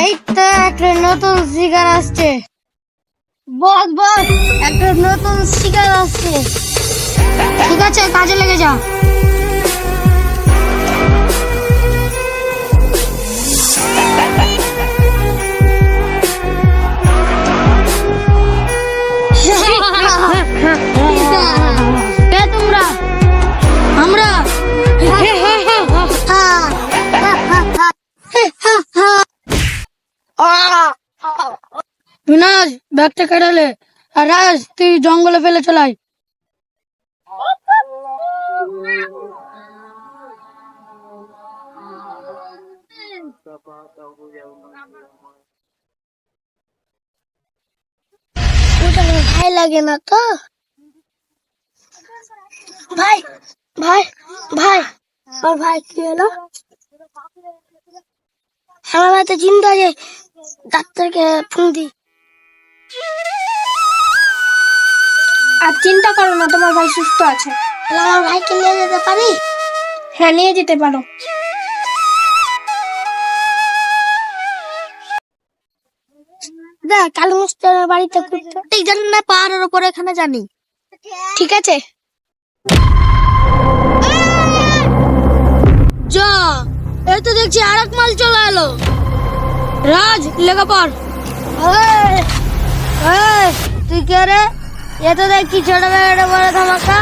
এই তো একটা নতুন শিকার আসছে। বস বস, একটা নতুন শিকার আসছে। ঠিক আছে, কাজে লেগে যা। কে তোমরা? আমরা। বিনাশ, ব্যাগটা কেড়ালে। আর রাজ, তুই জঙ্গলে ফেলে চলাই। ভাই লাগে না তো? ভাই ভাই ভাই আর ভাই কি হলো? আমার ভাই তো জিন্দা আছে, ডাক্তারকে ফোন দি। আর চিন্তা করো না, তোমার ভাই সুস্থ আছে। আমার ভাইকে নিয়ে যেতে পারি? হ্যাঁ, নিয়ে যেতে পারো। দেখ, কালু মিস্টারের বাড়িতে ঠিক জানি না, পাহাড়ের উপরে এখানে জানি। ঠিক আছে, যা, এই তো দেখছি আরেক মাল চলে এলো। রাজ, লেগে পড়। তুই কে রে? এ তো দেখছি ছোট মেয়েটা বড় ধামাকা।